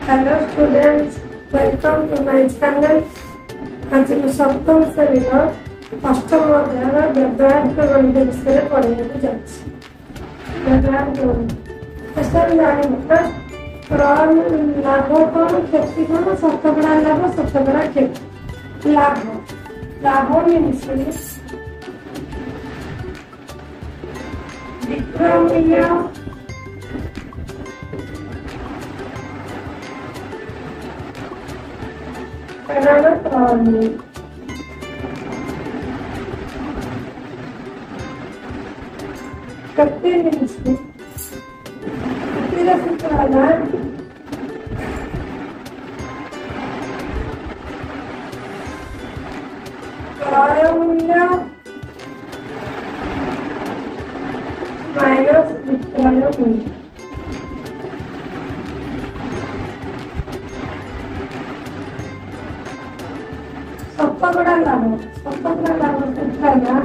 Hello students, welcome to my channel. आज मैं सप्तम श्रेणी अष्टम अध्याय व्यवहारिक गणित विषय पढ़ाई जाच्छी। व्यवहारिक गणित लाभ कौन क्षति कौन शतकड़ा लाभ शतकड़ा क्षति। लाभ मीन्स विक्रमीय करते हैं तेरा सूत्राला मूल्य माइनस विक्रय मूल्य शतकड़ा लाभ सूत्राला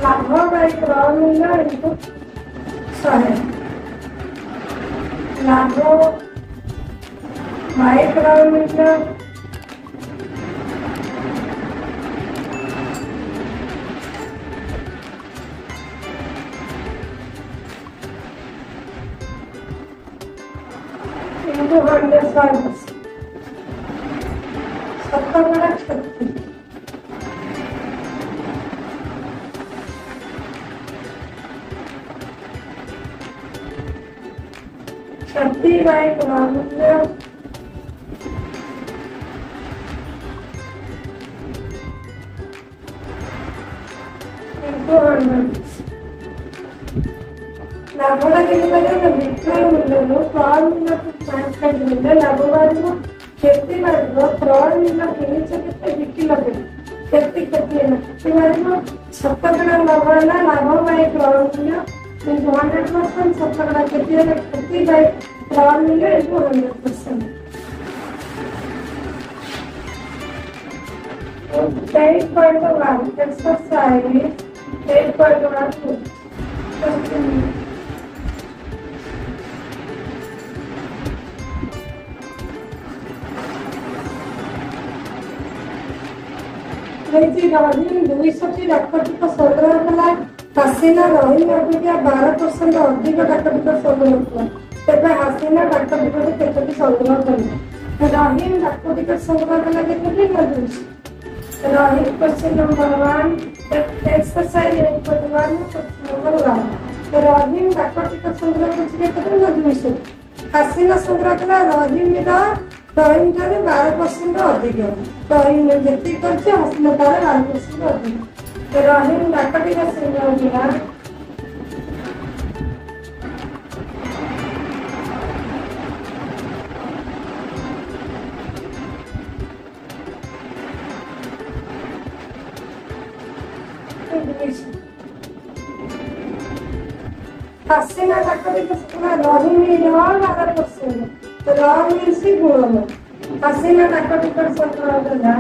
लाभ बाय क्रय मूल्य इनटू 100 लाभ बाय क्रय मूल्य इनटू 100 शतकड़ा क्षति क्षति बाय क्रय मूल्य इनटू 100 लाभड़ा के विक्रय मूल्य क्रय मूल्य को लाभवान क्षति क्रय मूल्य किए बिकिल क्षति शतकड़ा लाभ है लाभ बाय क्रय मूल्य 100% शतकड़ा क्षति बाय क्रय मूल्य 100%। 8.1 exercise 8.1 200 डाकटिक संग्रह कला हासिना रही अपेक्षा 12% अधिक डाकटिक संग्रह कला तेज हासिना डाकटिक केतोटी संग्रह कले रहीम डाकटिक संग्रह कला केतोटी रहीम क्वेश्चन नंबर 1 एक्सरसाइज 8.1 नंबर 1 रहीम डाकटिक संग्रह केतोटी 200 हासिना संग्रह कला रहीम रहीम ठारे 12% अधिक रहीम जी कर हासिना तार 12% अधिक रहीम डाकटिक संग्रह किया हासिना डाकटिक संग्रह रहीम 12% मीन्स गुण हासिना डाकटिक संग्रह कला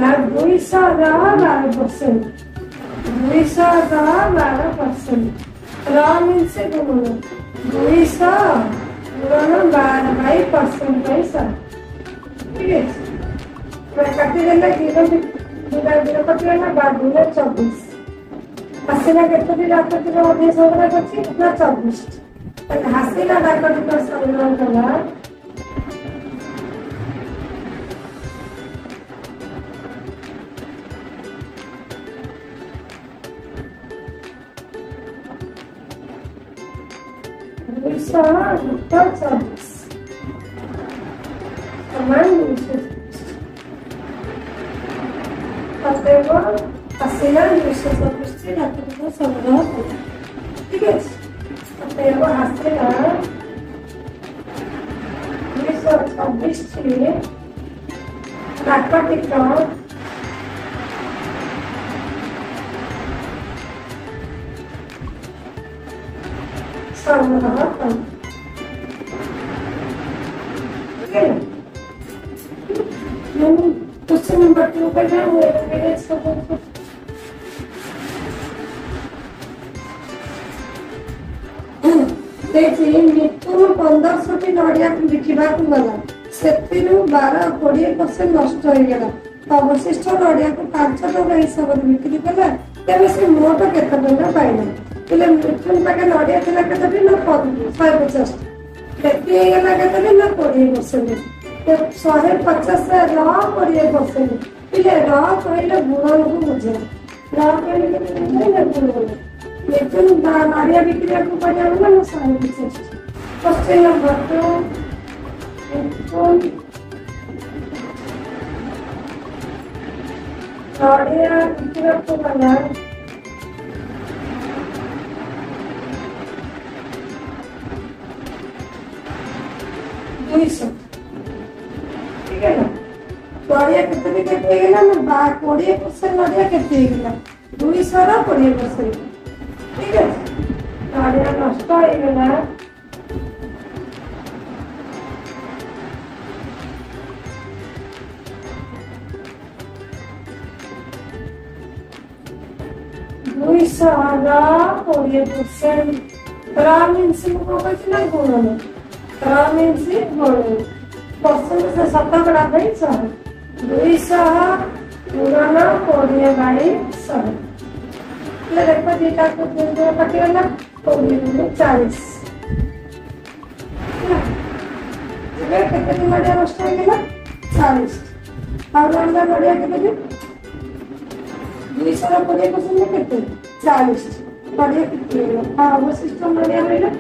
लाभ 212% 212% मीन्स गुण 200 गुणन 12% पैसा ठीक है मैं काटी देला 0 कटिला 24 हासिना केतोटी डाकटिक अधिक संग्रह करछि ना 24 हासिना डाकटिक संग्रह कला हासिना 224 डाकटिक संग्रह ठीक है हासिना 224 डाकटिक ସଂଗ୍ରହ କଲେ। क्वेश्चन नंबर 2 पे जाऊँ मिथुन 1500 नड़िया बिकवा गला से 12-20% नष्ट होगा अवशिष्ट नड़िया को 5 टका हिसाब से बिक्री कला तेज से मोट केते टका पाइला बोले मिथुन पाखे नड़िया थिला केते ना 150 केते गला केते ना 20% 150 20% पिले कहले गुण को बुझे कहले गुण मिथुन नड़िया बिक्री को पड़ा ना 150। क्वेश्चन नंबर 2 मिथुन नड़िया बिक्री को पड़ा 200 ठीक है ना नड़िया केते गला ना 20% नड़िया केते गला 200 रा 20% ठीक है नड़िया नष्ट हो गला शतकड़ा 200 पूरण 20/100 देखो दीटा को कटिगला 40 केते नड़िया नष्ट हो गला 40 और अंडा नड़िया केते 200 रा 20% केते 40 नड़िया केते अवशिष्ट नड़िया रहिला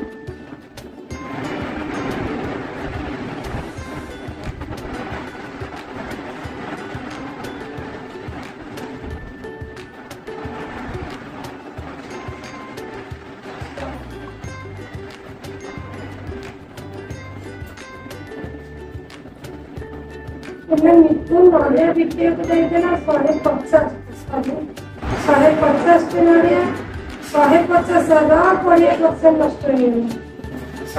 मिथुन नड़िया बिक्री को देना 150 नड़िया 150 20% नष्ट हो 150 20%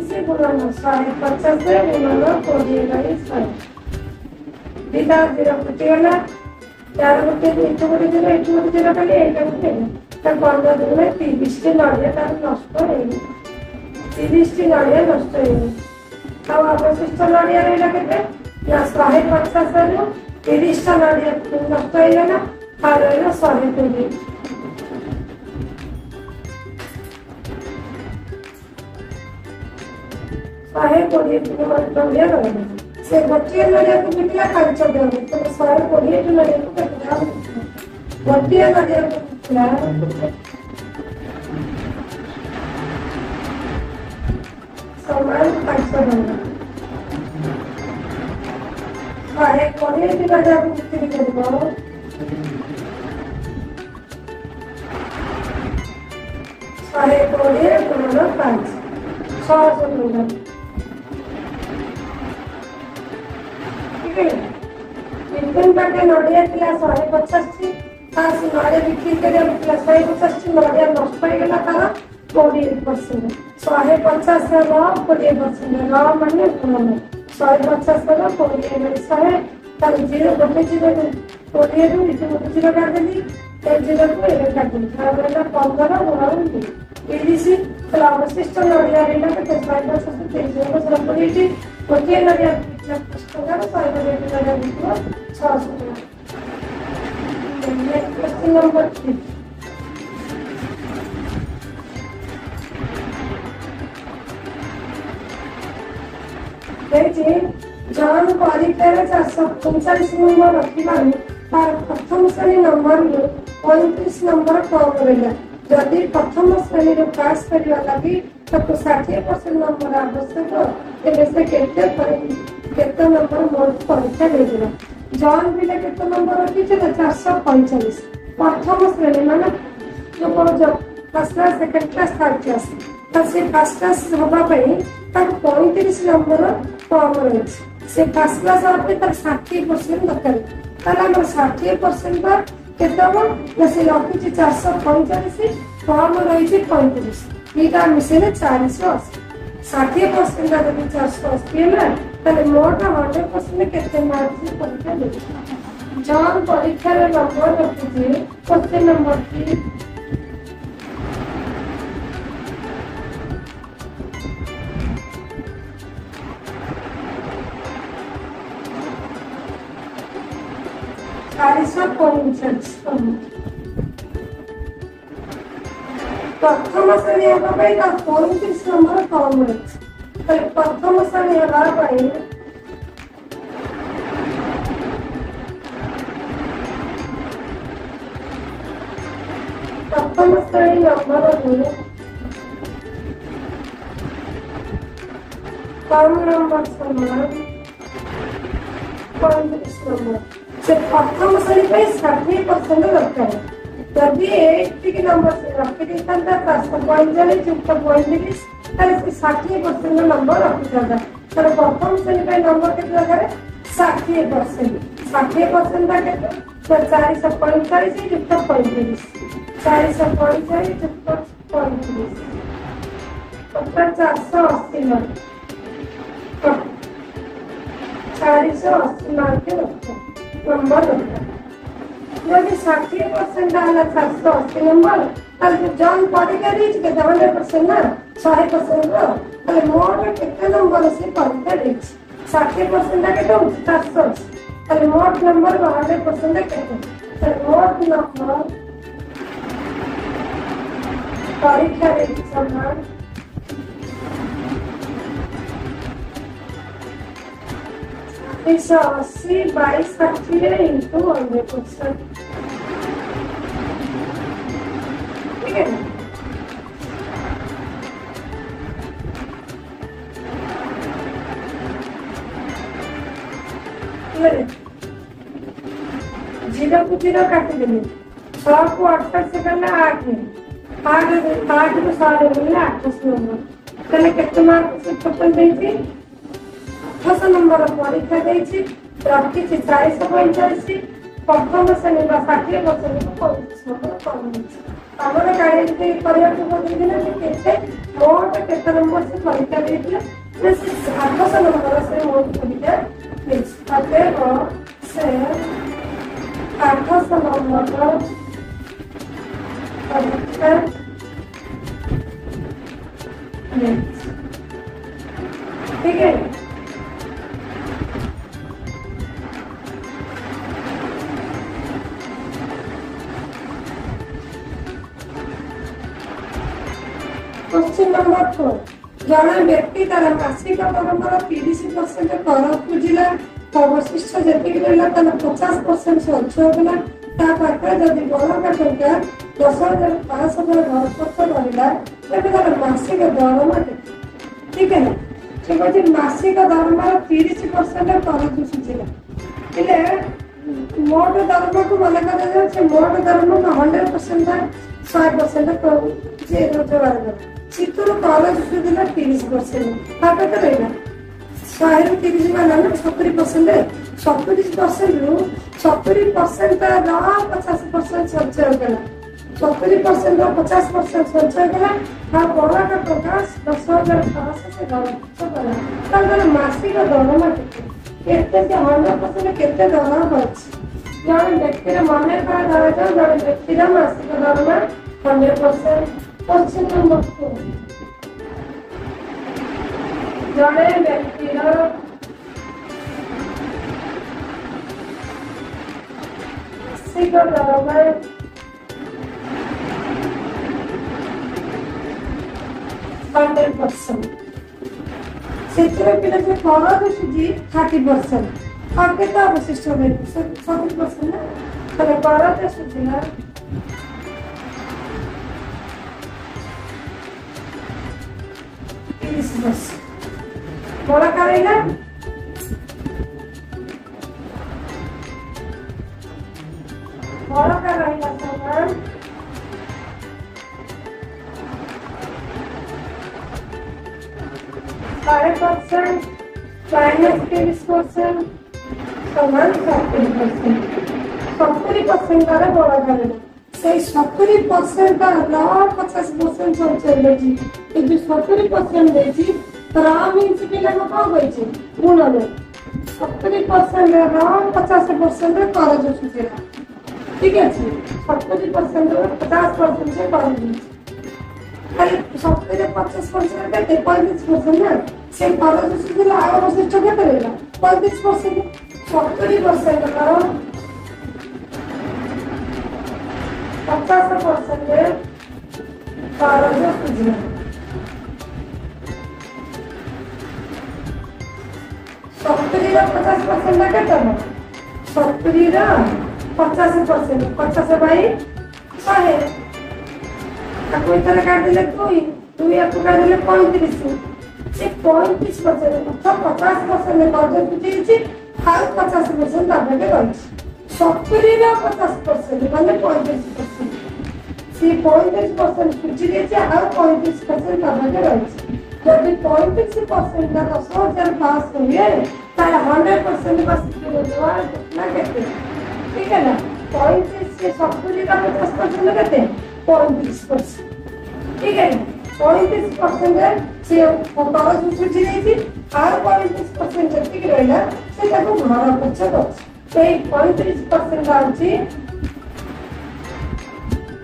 से गुणन 150 से गुणन 20/100 दीटा 0 कटिगला 4 गोटे 1 गोटे 0 1 गोटे 0 कले 1 गोटे ता 15 दिन में 30 टी नड़िया तार नष्ट हो 30 टी नड़िया नष्ट हो अब अवशिष्ट नड़िया रहिला केते या 150 रो 30 टा नड़िया नष्ट हो गला आ रहिला 120 नड़िया रहिला से गोटे नड़िया को बिकला 5 टका तो 120 नड़िया को केतना गोटे नड़िया को बिकला समान 500 टका 120 नड़िया को बिक्री करबो 120 गुणन 5 600 टका मिथुन पाखे नड़िया थिला 150 नड़िया बिक्री करे 150 नड़िया नष्ट हो गला तार 20% 150 रो 20% रो माने गुणन 150 रो 20/100 तार 0 गोटे 0 20 रो 1 गोटे 0 काट देली 0 को 1 काट देली तार 15 गुणन 30 तो अवशिष्ट नड़िया रहिला के 150 से 30 को सब पड़ी गोटे नड़िया 600 क्वेश्चन नंबर 3 जॉन परीक्षार 439 नंबर रखिबार तार प्रथम श्रेणी नंबर 35 नंबर कम रहा जदि प्रथम श्रेणी पास करने लगी ताको 60% नंबर आवश्यक तेरे से केते नंबर मोट परीक्षा देला जॉन भी केते नंबर रखी 445 प्रथम श्रेणी माने जो first class second class third class से फर्स्ट क्लास होगा 35 नंबर कम रही से फर्स्ट क्लास आपके तर 60% दरकार ताला हमर 60% पर केतबो से रखि 445 कम रही 35 एटा मिसेले 480 60% जब 480 है ताले मोटा 100% केते मार्क से परीक्षा दे जॉन परीक्षा रे नंबर रखि क्वेश्चन नंबर 3 प्रथम श्रेणी होगा 35 नंबर कम रही प्रथम श्रेणी होगा प्रथम श्रेणी नंबर कम नंबर समान 35 नंबर से प्रथम श्रेणी पे 60% दरकार जदि 80 नंबर से रखी देता 445 युक्त 35 ताले 60% नंबर रखी जाता तर प्रथम श्रेणी पे नंबर केते दरकार 60% 60% ता केते 445 युक्त 35 445 युक्त 35 480 मार्क 480 मार्क नंबर जब 60% आला 480 नंबर ताले जॉन परीक्षा रीच के 100% ना 100% रो ताले मोट केते नंबर से परीक्षा रीच 60% ता केते 480 ताले मोट नंबर 100% केते ताले मोट नंबर परीक्षा रीच समान 180 by 60 into 100%. ठीक है ना? जीरो को जीरो काट देंगे 100 को 68 से करना 8 में 8 को 100 मिलना 8 नंबर ताले केते मार्क से टोटल देती 800 नंबर परीक्षा देछि रखि 445 प्रथम श्रेणी 60% को 35 नंबर कम हमर गाड़ी परिवार को बोलदिना केते मोट केते नंबर से परीक्षा देथिले से 800 नंबर से मोट परीक्षा देछि ताते से 800 नंबर परीक्षा ठीक है क्वेश्चन नंबर 4 जन व्यक्ति तार मासिक दरमार 30% कर खुजिला अवशिष्ट जति रहला तार 50% संचय ता पाखे जदि बड़का टंका 10,500 घर खर्च रहिला तबे तार मासिक दरमा ठीक है ना से कहते मासिक दरमार 30% कर खुजिला इले मोट दरमा को मन कर दे से मोट दरमा का 100% 100% को जे रोजगार चित्तूर कॉलेज सुविधा 30% हाँ कहते रहेगा 130 माना 70% 70% रू 70% रा 50% संचय कला 70% रा 50% संचय कला हाँ बड़ा का प्रकाश 10,500 से घर कला तार मासिक दरमा केते से 100% केते दरमा बच जन व्यक्ति मन करा दरकार जन व्यक्ति मासिक दरमा 100% क्वेश्चन नंबर 4 जड़े व्यक्ति मासिक दरमा 100% क्षेत्र पिले से कर सुझी 30% और केते अवशिष्ट हो 70% ना तले कर सुझीला बस बड़ा करेगा बड़ा कर रहेगा सामान 5% -30% समान 70%। 70% तारा बड़ा करेगा से 70% का 50% सब चले जी ये जो 70% दे जी तरा मीन्स के लगा कौन गई जी गुना में 70% है 50% है तारा जो सुचेगा ठीक है जी 70% है 50% से तारा जी खाली 70-50% का 35% है से तारा जो सुचेगा आगे बस चुके करेगा 35% 70% का 50% है तारा जो सुचेगा 70-50% का क्या है 70-50% 50 भाई 100 आपको इतना काट दिले कोई आपको काट दिले 35 से 35% मतलब 50% में कर्ज सुझी हाउ 50% आपके रही 70-50% माने 35% से 35% सुझी देছে हाउ 35% आपके रही जब 35% का 10,000 पास हुए तार 100% का सिक्योर कितना कहते हैं ठीक है ना 35 से 70 का 50% कहते हैं 35% ठीक है 35% है से तार सुझी देছি আর 35% যেটি রইলা সেটাকে ভাড়া খরচ করছে সেই 35% আছে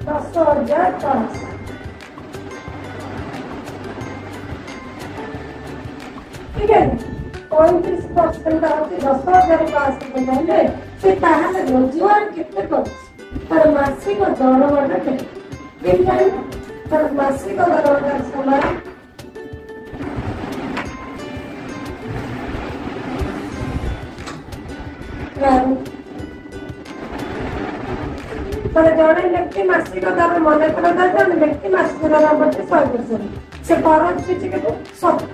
10,000 পাস ठीक है 35% আছে 10,000 পাস করলে সে তাহলে রোজগার কেতে করছে তার মাসিক দরমাটা কেতে ঠিক আছে তার মাসিক দরমাটা সমান মানে জনে ব্যক্তি মাসিক দর মনে করা যায় জনে ব্যক্তি মাসিক দর বলতে 100% সে খরচ হচ্ছে কত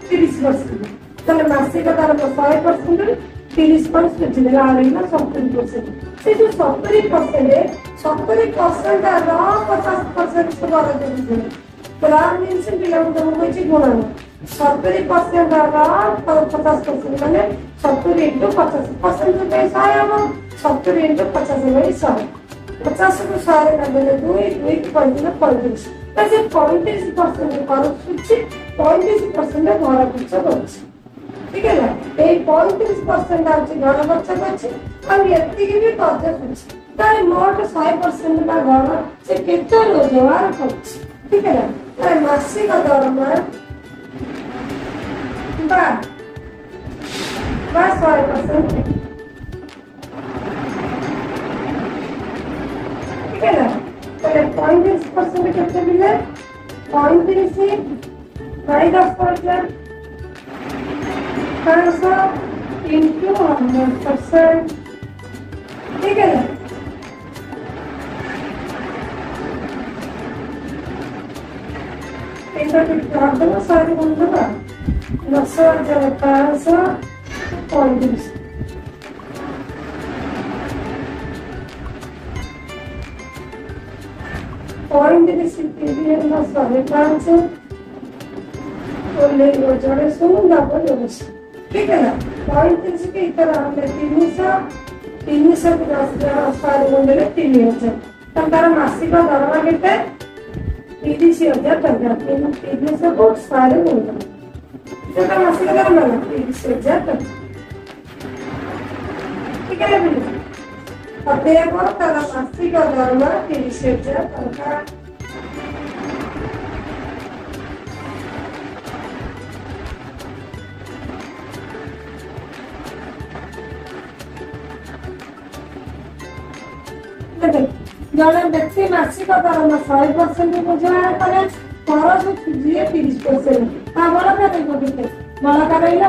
30% তাহলে মাসিক দর 100% 30% দিলে আরেকটা 70% সেই যে 70% এ 70% আর 50% সবার দিতে প্রাণ মিনসে বিলম্ব হয়েছে গুণানো 70% আর 50% মানে 70 into 50% पे 100 है 70 into 50 में 100 50 को 100 कर देने 2 की पॉइंट में 35 ऐसे 35% पर सुची 35% में घोड़ा खर्च करছে ठीक है ना এই 35% আছে ঘোড়া খরচ করছে আর এতিকি भी খরচ করছে তাই মোট 100% का ঘোড়া সে কেতে রোজগার করছে ठीक है ना তাই মাসিক দরমা बस 100% ठीक है ना पहले 35% कितने मिले 35 से 10% 500 into 100% ठीक है ना इनका कितना दो सारे बंदो का 10,500 35 ठीक है ना 35 के तरह हमने 300 के 10,000 3,000 तब तारा मासिक दरमा केते 30,000 टका 300 को सारे बोलता सेटा मासिक दरमा 30,000 टका ठीक है ना अब देखो तारा मासिक दरमा 30,000 टका जड़े व्यक्ति मासिक दरमा 100% रोजगार करे खरच सुझिए 30% बड़ा बड़ा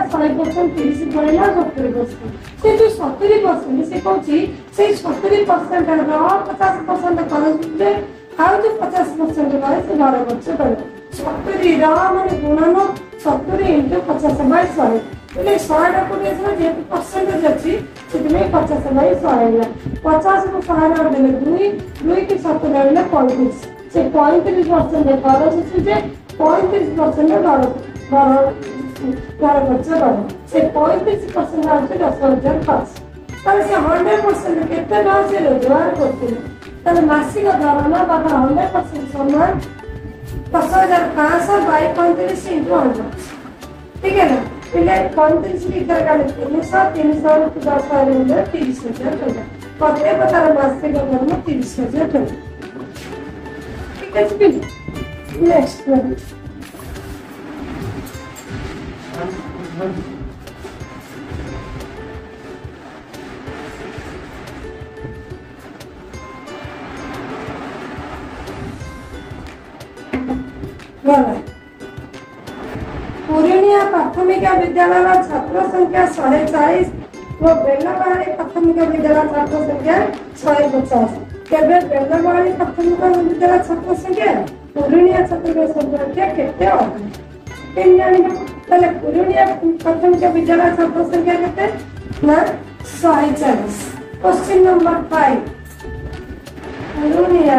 100% 30 पड़ेगा 70% से जो 70% से कहूँ से 70% 50% खरच सुझे आउ जो 50% करे से घर खर्च करे 70 माने गुणन 70 into 50 by 100 એટલે 100 टा को जेहेतु परसेंटेज अच्छी ସେଥିପାଇଁ 50 by 100 50 को 100 देले 2 की 7 देले 35 से 35% खरच सुझे 35% घर ତାର ଖର୍ଚ୍ଚ ଦବ ସେ 35% ଆସୁଛି 10,500 ତାହେଲେ ସେ 100% କେତେ ଟଙ୍କା ସେ ରୋଜଗାର କରୁଥିଲେ ତାହେଲେ ମାସିକ ଦରମା ବା 100% ସମାନ 10,500 बाई 35 इंटू 100 ठीक है ना पिले 35 की तरह का 300 10 30,000 टका पते पता मासिक दरमा 30,000 टका ठीक है जी नेक्स्ट पुरुणिया प्राथमिक विद्यालय छात्र संख्या 140 और बेलबाड़ी प्राथमिक विद्यालय छात्र संख्या 150 केबे बेलबाड़ी प्राथमिक विद्यालय छात्र संख्या पुरुणिया छात्र संख्या केते अधिक केन जानिबा तले पुरुणिया प्राथमिक विद्यालय छात्र संख्या केते ना 140 क्वेश्चन नंबर 5 पुरुणिया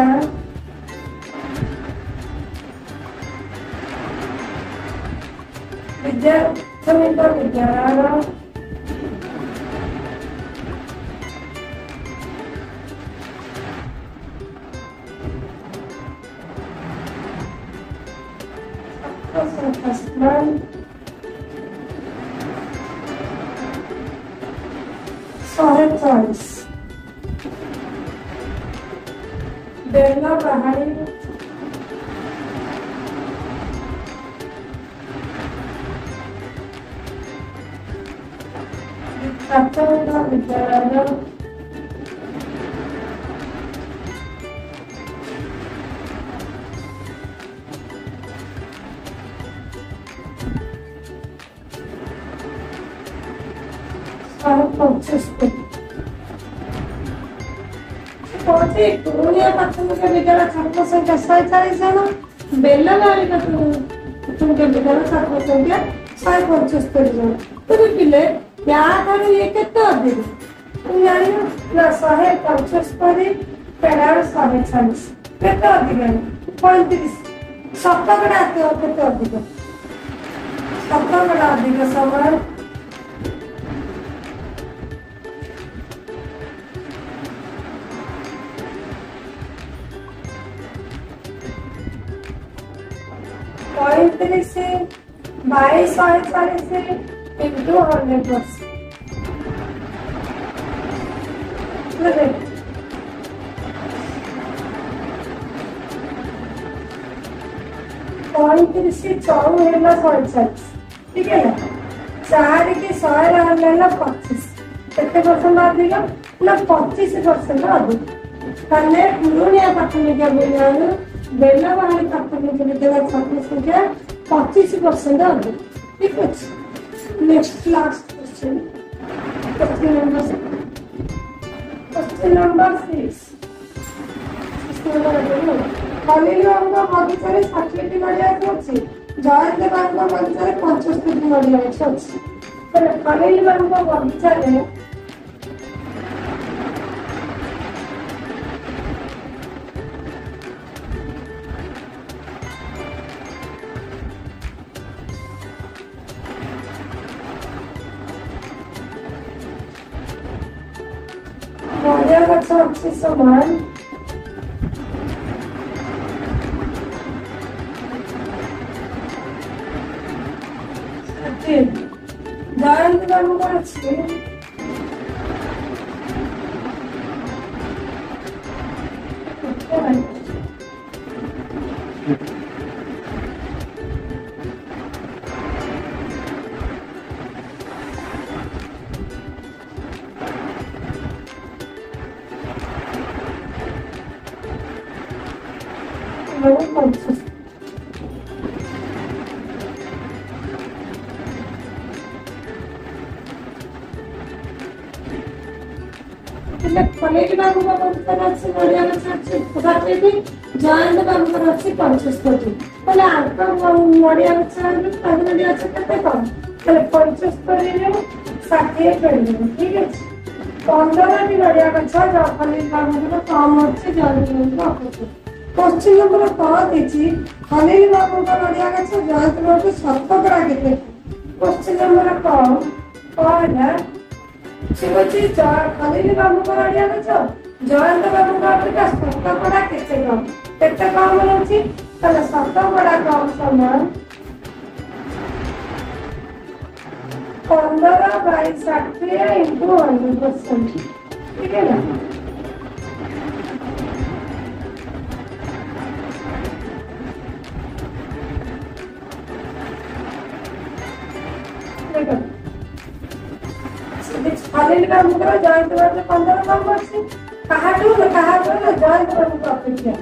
प्राथमिक विद्यालय बेला पहाड़ी प्राथमिक विद्यालय पुरुणिया प्राथमिक विद्यालय छात्र संख्या 140 जन बेलगाड़ी प्राथमिक विद्यालय छात्र संख्या 175 जन तो पिले ये केते अधिक जानी ना 175 पेड़ार 140 केते अधिक 35 शतकड़ा केते अधिक शतकड़ा अधिक समान 35 से 22 से into 100%. से 4 ठीक है ना 4 के 100 लेना 25 कितने परसेंट अधिक ना 25% अधिक ताले पुरुणिया प्राथमिक विद्यालय बेलबाड़ी प्राथमिक विद्यालय छात्र संख्या 25% अधिक ठीक है next last question question number 6 Khalil babu बगीचारे 60 नड़िया अच्छी जयंत बाबू बगीचारे 75 नड़िया अच्छी खलील बाबू बगीचारे नड़िया गछ अच्छी समान जयंत बाबू को अच्छी जयंत बाबू अच्छी 75 नड़िया गछ 75 ठीक है 15 नड़िया गछ खलील बाबू कम अच्छे जयंत बाबू क्वेश्चन नंबर 5 खलील बाबू नड़िया गछ जयंत बाबू शतकड़ा केते क्वेश्चन नंबर कौन है खलील बाबू को ओडिया बुझ जयंत बाबू को अपेक्षा शतकड़ा केते कम रही शतकड़ा कम समान 15/60 इंटू 100%। ठीक है ना। खलील बाबू को जयंत बाबू 15 कम अच्छी जयंत बाबू को अपेक्षा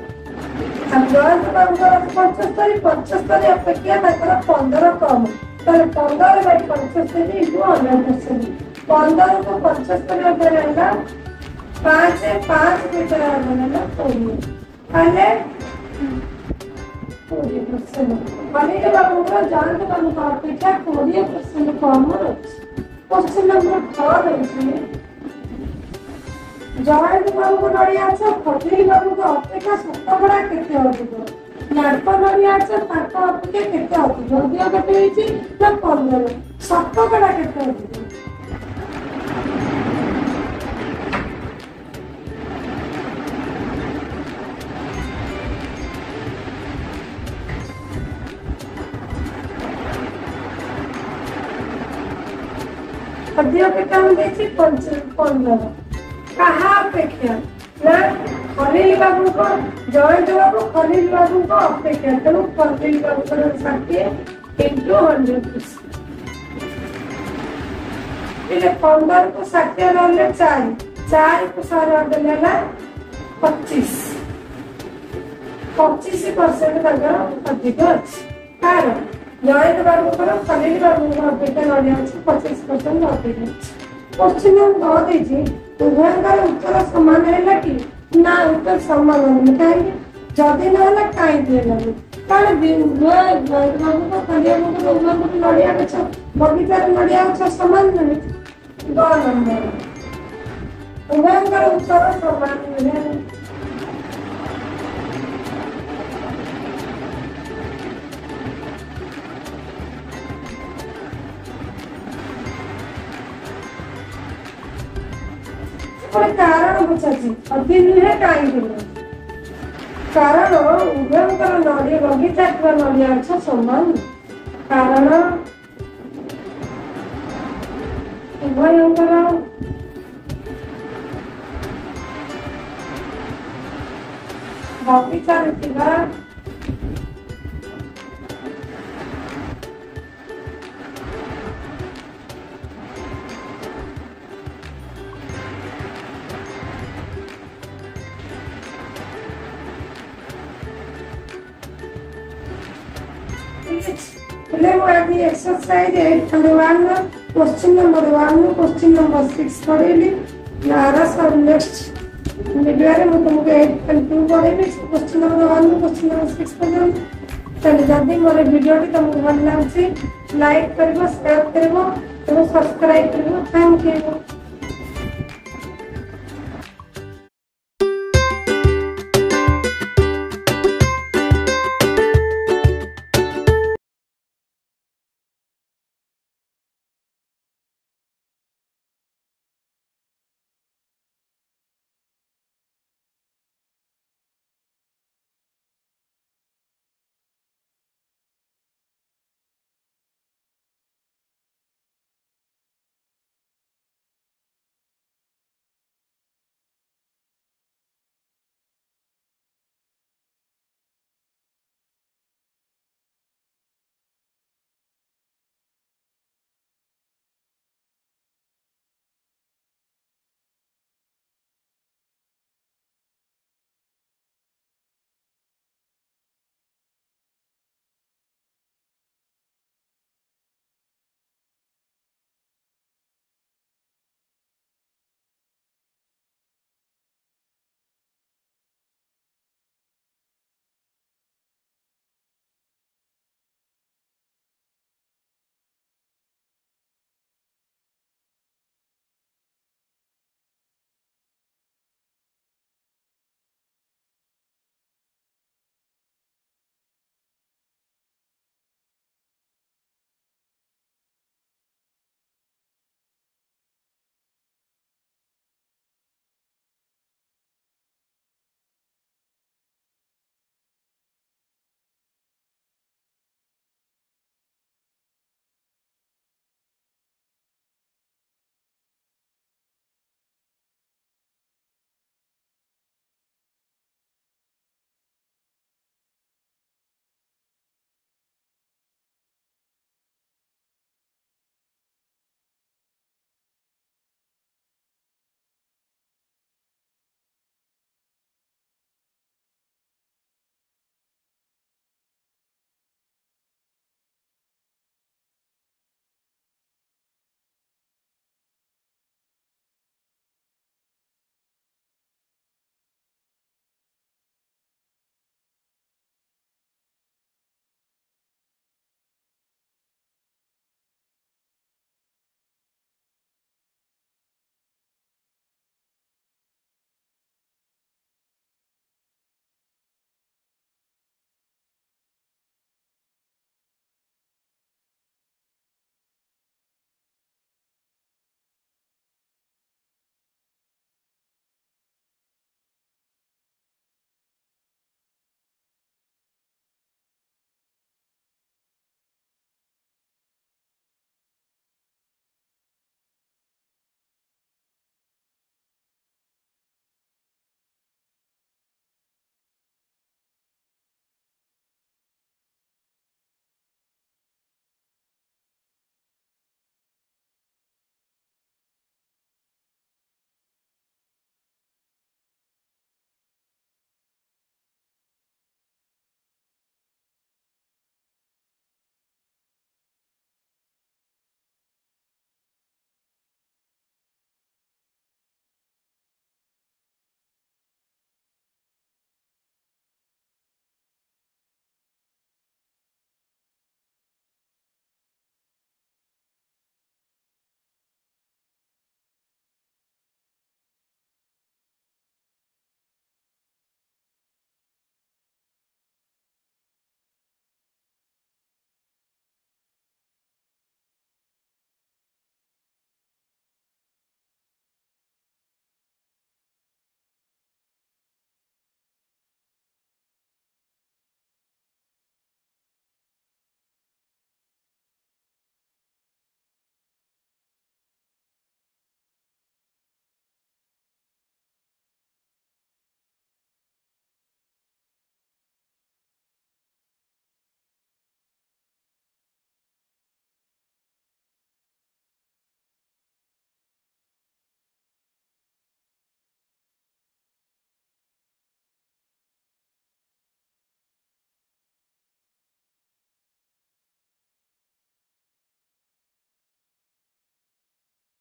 जयंत बाबू 75 अपेक्षा 15 कम 15/75 इंटू 100%। 15 को 75 है 5 मीटर है 20%। खलील बाबू को जयंत बाबू को अपेक्षा 20% कम अच्छी। क्वेश्चन नंबर 4 है जयंत बाबू को नड़िया खलील बाबू को अपेक्षा शतकड़ा केते अधिक नाटक नड़िया अपेक्षा केते अधिक अधिक केते होइछि ना 15 शतकड़ा केते अधिक अधिक केते हम देखि 15 कहा अपेक्षा ना खलील बाबू को जयंत बाबू खलील बाबू को अपेक्षा तेणु खलील बाबू को 60 इंटू 100%। 15 को 60 रहा 4 को 100 देने 25% अधिक अच्छी कारण जयंत बाबू को खलील बाबू को अपेक्षा नड़िया 25% अधिक अच्छी। क्वेश्चन नंबर 9 उभयंकर उत्तर समान है कि ना उत्तर समान नहीं कहीं जदि ना कहीं कारण नड़िया गछ बगीचार नड़िया गछ समान नहीं 2 नंबर उभयंकर उत्तर समान है। कारण बुझाची अति नुहे कहीं कारण उभयंकर नड़िया बगीचा नड़िया गछ समान कारण उभयंकर बगीचा exercise 8.1 question number 1 question number 6 पढ़ेली नेक्स्ट वीडियो रे मैं तुमको 8.2 पढ़ेली क्वेश्चन नंबर 1 क्वेश्चन नंबर 6 पढ़ेली। चलिए जल्दी मोर वीडियो तुमको भल लगे लाइक करिवो शेयर करिवो और सब्सक्राइब करिवो। Thank you.